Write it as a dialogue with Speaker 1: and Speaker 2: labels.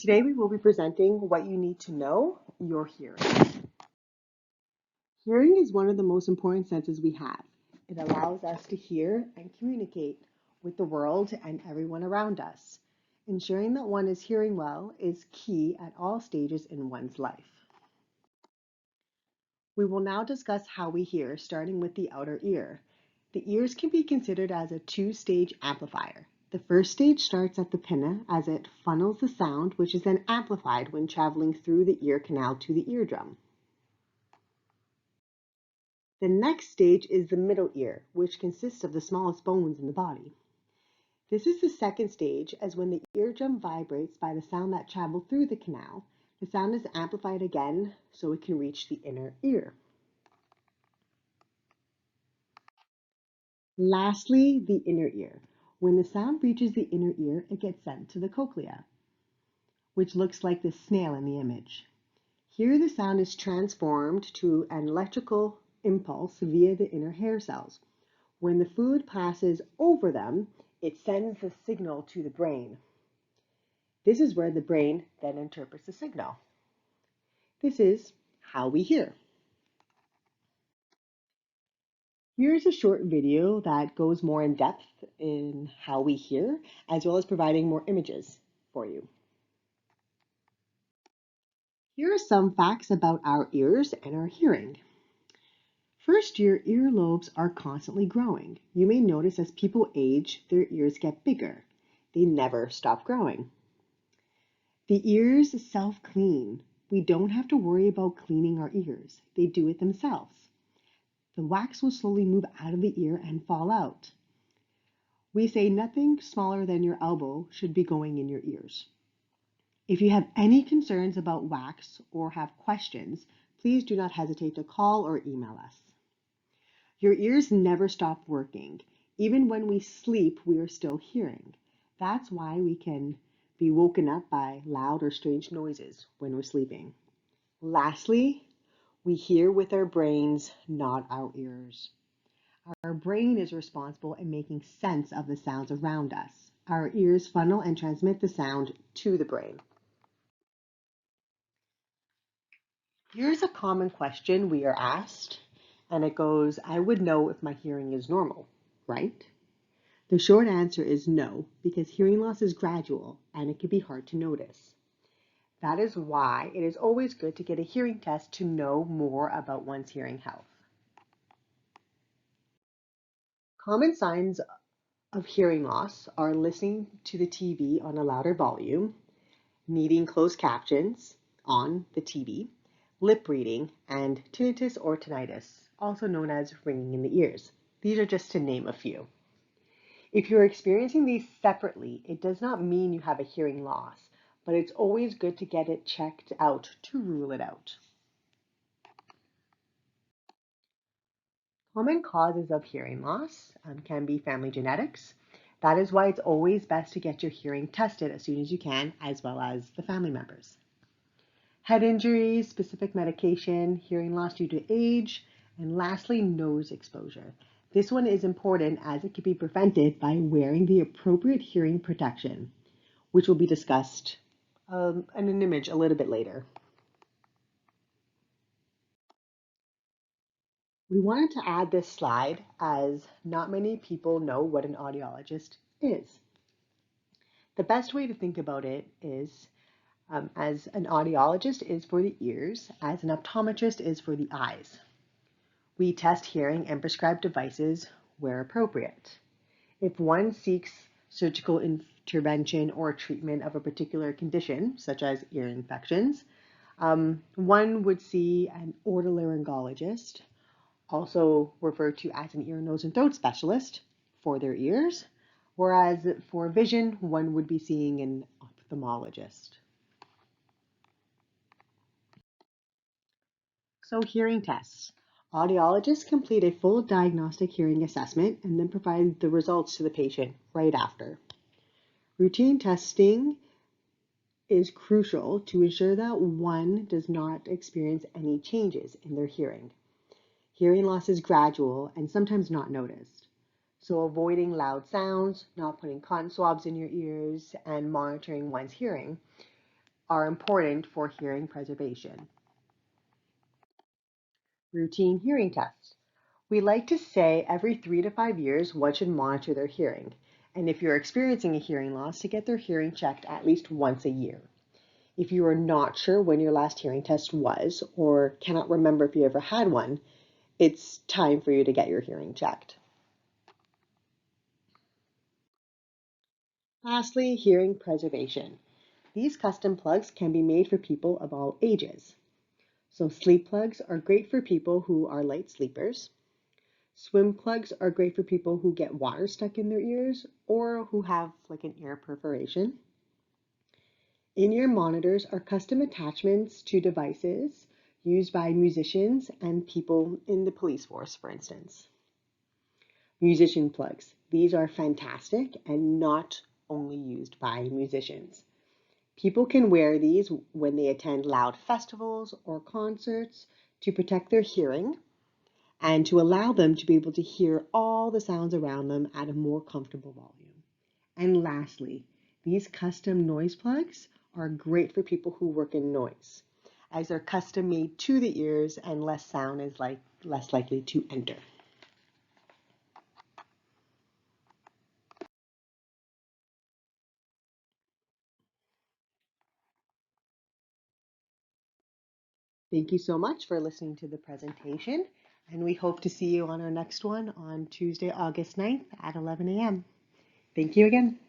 Speaker 1: Today we will be presenting what you need to know your hearing. Hearing is one of the most important senses we have. It allows us to hear and communicate with the world and everyone around us. Ensuring that one is hearing well is key at all stages in one's life. We will now discuss how we hear, starting with the outer ear. The ears can be considered as a two-stage amplifier. The first stage starts at the pinna as it funnels the sound, which is then amplified when traveling through the ear canal to the eardrum. The next stage is the middle ear, which consists of the smallest bones in the body. This is the second stage, as when the eardrum vibrates by the sound that traveled through the canal, the sound is amplified again so it can reach the inner ear. Lastly, the inner ear. When the sound reaches the inner ear, it gets sent to the cochlea, which looks like the snail in the image. Here the sound is transformed to an electrical impulse via the inner hair cells. When the food passes over them, it sends the signal to the brain. This is where the brain then interprets the signal. This is how we hear. Here's a short video that goes more in depth in how we hear, as well as providing more images for you. Here are some facts about our ears and our hearing. First, your earlobes are constantly growing. You may notice as people age, their ears get bigger. They never stop growing. The ears self-clean. We don't have to worry about cleaning our ears. They do it themselves. The wax will slowly move out of the ear and fall out. We say nothing smaller than your elbow should be going in your ears. If you have any concerns about wax or have questions, please do not hesitate to call or email us. Your ears never stop working. Even when we sleep, we are still hearing. That's why we can be woken up by loud or strange noises when we're sleeping. Lastly, we hear with our brains, not our ears. Our brain is responsible in making sense of the sounds around us. Our ears funnel and transmit the sound to the brain. Here's a common question we are asked, and it goes, I would know if my hearing is normal, right? The short answer is no, because hearing loss is gradual and it can be hard to notice. That is why it is always good to get a hearing test to know more about one's hearing health. Common signs of hearing loss are listening to the TV on a louder volume, needing closed captions on the TV, lip reading, and tinnitus or tinnitus, also known as ringing in the ears. These are just to name a few. If you're experiencing these separately, it does not mean you have a hearing loss, but it's always good to get it checked out to rule it out. Common causes of hearing loss can be family genetics. That is why it's always best to get your hearing tested as soon as you can, as well as the family members. Head injuries, specific medication, hearing loss due to age, and lastly, nose exposure. This one is important as it can be prevented by wearing the appropriate hearing protection, which will be discussed in an image a little bit later. We wanted to add this slide as not many people know what an audiologist is. The best way to think about it is as an audiologist is for the ears, as an optometrist is for the eyes. We test hearing and prescribe devices where appropriate. If one seeks surgical intervention or treatment of a particular condition, such as ear infections, one would see an otolaryngologist, also referred to as an ear, nose, and throat specialist for their ears, whereas for vision, one would be seeing an ophthalmologist. So hearing tests. Audiologists complete a full diagnostic hearing assessment and then provide the results to the patient right after. Routine testing is crucial to ensure that one does not experience any changes in their hearing. Hearing loss is gradual and sometimes not noticed. So avoiding loud sounds, not putting cotton swabs in your ears, and monitoring one's hearing are important for hearing preservation. Routine hearing tests. We like to say every 3 to 5 years one should monitor their hearing, and if you're experiencing a hearing loss, to get their hearing checked at least once a year. If you are not sure when your last hearing test was or cannot remember if you ever had one, it's time for you to get your hearing checked. Lastly, hearing preservation. These custom plugs can be made for people of all ages. So sleep plugs are great for people who are light sleepers. Swim plugs are great for people who get water stuck in their ears or who have like an ear perforation. In-ear monitors are custom attachments to devices used by musicians and people in the police force, for instance. Musician plugs. These are fantastic and not only used by musicians. People can wear these when they attend loud festivals or concerts to protect their hearing and to allow them to be able to hear all the sounds around them at a more comfortable volume. And lastly, these custom noise plugs are great for people who work in noise, as they're custom made to the ears and less sound is less likely to enter. Thank you so much for listening to the presentation, and we hope to see you on our next one on Tuesday, August 9th at 11 a.m. Thank you again.